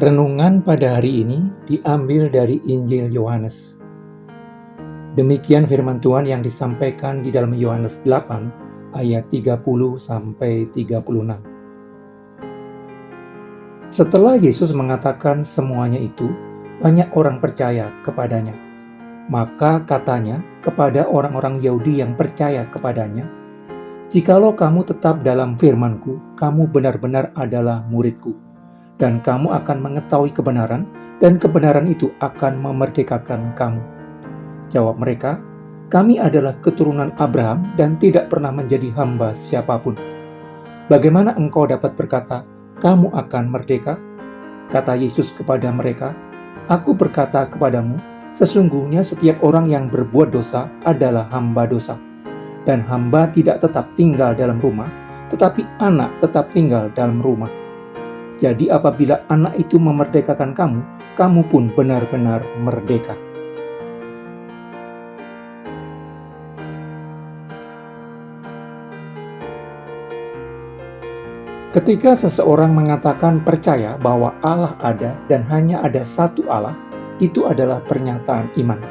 Renungan pada hari ini diambil dari Injil Yohanes. Demikian firman Tuhan yang disampaikan di dalam Yohanes 8 ayat 30 sampai 36. Setelah Yesus mengatakan semuanya itu, banyak orang percaya kepadanya. Maka katanya kepada orang-orang Yahudi yang percaya kepadanya, "Jikalau kamu tetap dalam firman-Ku, kamu benar-benar adalah murid-Ku. Dan kamu akan mengetahui kebenaran, dan kebenaran itu akan memerdekakan kamu." Jawab mereka, "Kami adalah keturunan Abraham dan tidak pernah menjadi hamba siapapun. Bagaimana engkau dapat berkata, kamu akan merdeka?" Kata Yesus kepada mereka, "Aku berkata kepadamu, sesungguhnya setiap orang yang berbuat dosa adalah hamba dosa. Dan hamba tidak tetap tinggal dalam rumah, tetapi anak tetap tinggal dalam rumah. Jadi apabila anak itu memerdekakan kamu, kamu pun benar-benar merdeka." Ketika seseorang mengatakan percaya bahwa Allah ada dan hanya ada satu Allah, itu adalah pernyataan iman.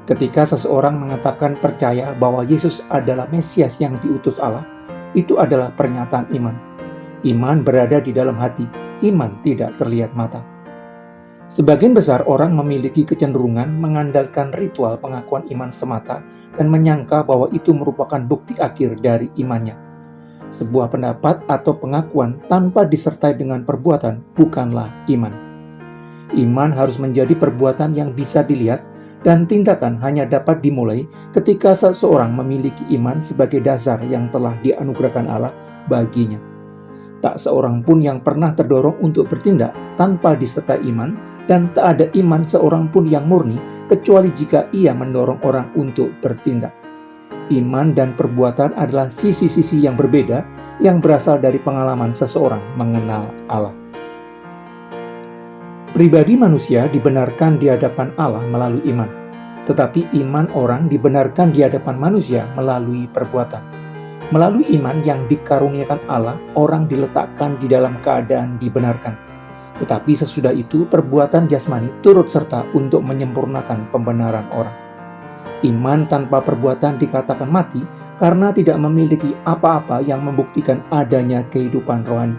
Ketika seseorang mengatakan percaya bahwa Yesus adalah Mesias yang diutus Allah, itu adalah pernyataan iman. Iman berada di dalam hati, iman tidak terlihat mata. Sebagian besar orang memiliki kecenderungan mengandalkan ritual pengakuan iman semata dan menyangka bahwa itu merupakan bukti akhir dari imannya. Sebuah pendapat atau pengakuan tanpa disertai dengan perbuatan bukanlah iman. Iman harus menjadi perbuatan yang bisa dilihat, dan tindakan hanya dapat dimulai ketika seseorang memiliki iman sebagai dasar yang telah dianugerahkan Allah baginya. Tak seorang pun yang pernah terdorong untuk bertindak tanpa disertai iman, dan tak ada iman seorang pun yang murni kecuali jika ia mendorong orang untuk bertindak. Iman dan perbuatan adalah sisi-sisi yang berbeda yang berasal dari pengalaman seseorang mengenal Allah. Pribadi manusia dibenarkan di hadapan Allah melalui iman, tetapi iman orang dibenarkan di hadapan manusia melalui perbuatan. Melalui iman yang dikaruniakan Allah, orang diletakkan di dalam keadaan dibenarkan. Tetapi sesudah itu, perbuatan jasmani turut serta untuk menyempurnakan pembenaran orang. Iman tanpa perbuatan dikatakan mati karena tidak memiliki apa-apa yang membuktikan adanya kehidupan rohani.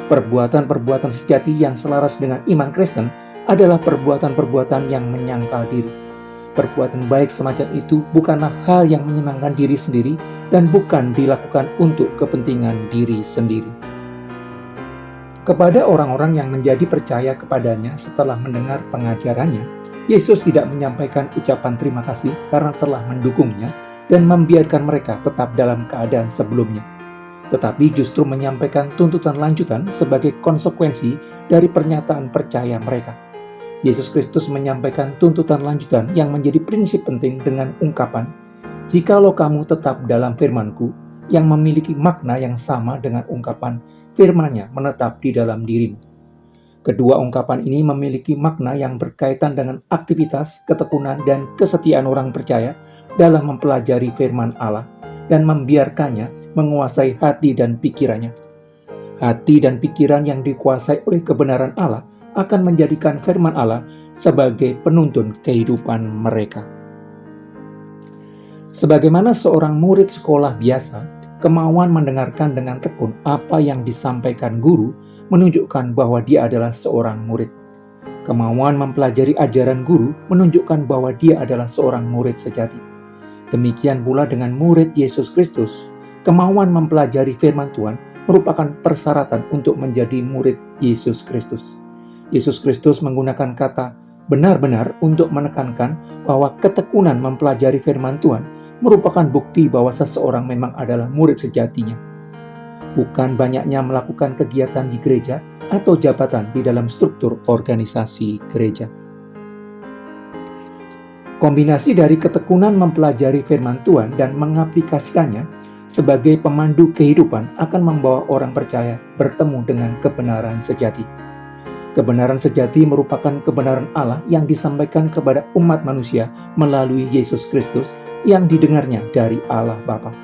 Perbuatan-perbuatan sejati yang selaras dengan iman Kristen adalah perbuatan-perbuatan yang menyangkal diri. Perbuatan baik semacam itu bukanlah hal yang menyenangkan diri sendiri dan bukan dilakukan untuk kepentingan diri sendiri. Kepada orang-orang yang menjadi percaya kepadanya setelah mendengar pengajarannya, Yesus tidak menyampaikan ucapan terima kasih karena telah mendukungnya dan membiarkan mereka tetap dalam keadaan sebelumnya, tetapi justru menyampaikan tuntutan lanjutan sebagai konsekuensi dari pernyataan percaya mereka. Yesus Kristus menyampaikan tuntutan lanjutan yang menjadi prinsip penting dengan ungkapan, "Jikalau kamu tetap dalam firman-Ku," yang memiliki makna yang sama dengan ungkapan firman-Nya menetap di dalam dirimu. Kedua ungkapan ini memiliki makna yang berkaitan dengan aktivitas, ketekunan, dan kesetiaan orang percaya dalam mempelajari firman Allah dan membiarkannya menguasai hati dan pikirannya. Hati dan pikiran yang dikuasai oleh kebenaran Allah akan menjadikan firman Allah sebagai penuntun kehidupan mereka. Sebagaimana seorang murid sekolah biasa, kemauan mendengarkan dengan tekun apa yang disampaikan guru menunjukkan bahwa dia adalah seorang murid. Kemauan mempelajari ajaran guru menunjukkan bahwa dia adalah seorang murid sejati. Demikian pula dengan murid Yesus Kristus. Kemauan mempelajari firman Tuhan merupakan persyaratan untuk menjadi murid Yesus Kristus. Yesus Kristus menggunakan kata benar-benar untuk menekankan bahwa ketekunan mempelajari firman Tuhan merupakan bukti bahwa seseorang memang adalah murid sejatinya. Bukan banyaknya melakukan kegiatan di gereja atau jabatan di dalam struktur organisasi gereja. Kombinasi dari ketekunan mempelajari firman Tuhan dan mengaplikasikannya sebagai pemandu kehidupan akan membawa orang percaya bertemu dengan kebenaran sejati. Kebenaran sejati merupakan kebenaran Allah yang disampaikan kepada umat manusia melalui Yesus Kristus yang didengarnya dari Allah Bapa.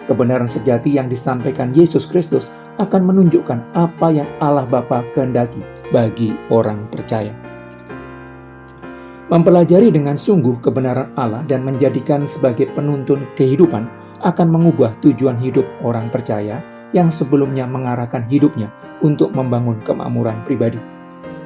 Kebenaran sejati yang disampaikan Yesus Kristus akan menunjukkan apa yang Allah Bapa kehendaki bagi orang percaya. Mempelajari dengan sungguh kebenaran Allah dan menjadikan sebagai penuntun kehidupan akan mengubah tujuan hidup orang percaya yang sebelumnya mengarahkan hidupnya untuk membangun kemakmuran pribadi.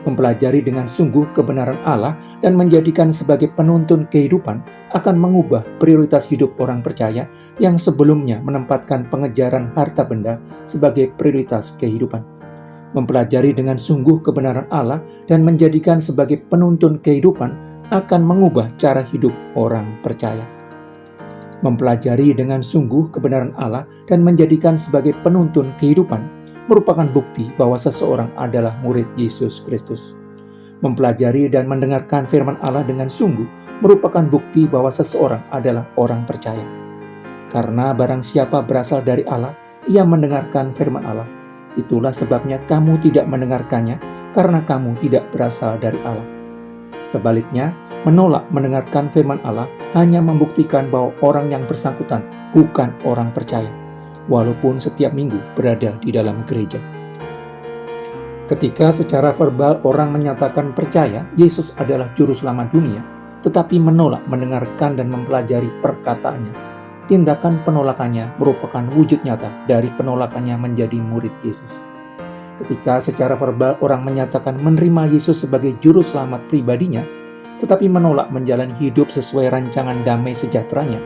Mempelajari dengan sungguh kebenaran Allah dan menjadikan sebagai penuntun kehidupan akan mengubah prioritas hidup orang percaya yang sebelumnya menempatkan pengejaran harta benda sebagai prioritas kehidupan. Mempelajari dengan sungguh kebenaran Allah dan menjadikan sebagai penuntun kehidupan akan mengubah cara hidup orang percaya. Mempelajari dengan sungguh kebenaran Allah dan menjadikan sebagai penuntun kehidupan merupakan bukti bahwa seseorang adalah murid Yesus Kristus. Mempelajari dan mendengarkan firman Allah dengan sungguh merupakan bukti bahwa seseorang adalah orang percaya. Karena barang siapa berasal dari Allah, ia mendengarkan firman Allah. Itulah sebabnya kamu tidak mendengarkannya, karena kamu tidak berasal dari Allah. Sebaliknya, menolak mendengarkan firman Allah hanya membuktikan bahwa orang yang bersangkutan bukan orang percaya, walaupun setiap minggu berada di dalam gereja. Ketika secara verbal orang menyatakan percaya Yesus adalah juru selamat dunia, tetapi menolak mendengarkan dan mempelajari perkataannya, tindakan penolakannya merupakan wujud nyata dari penolakannya menjadi murid Yesus. Ketika secara verbal orang menyatakan menerima Yesus sebagai juru selamat pribadinya, tetapi menolak menjalani hidup sesuai rancangan damai sejahteranya,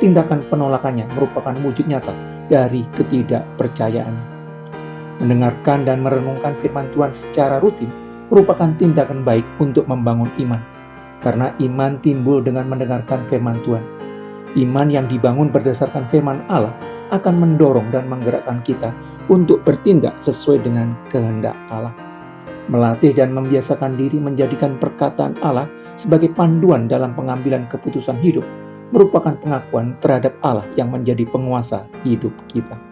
tindakan penolakannya merupakan wujud nyata dari ketidakpercayaannya. Mendengarkan dan merenungkan firman Tuhan secara rutin merupakan tindakan baik untuk membangun iman, karena iman timbul dengan mendengarkan firman Tuhan. Iman yang dibangun berdasarkan firman Allah akan mendorong dan menggerakkan kita untuk bertindak sesuai dengan kehendak Allah. Melatih dan membiasakan diri menjadikan perkataan Allah sebagai panduan dalam pengambilan keputusan hidup merupakan pengakuan terhadap Allah yang menjadi penguasa hidup kita.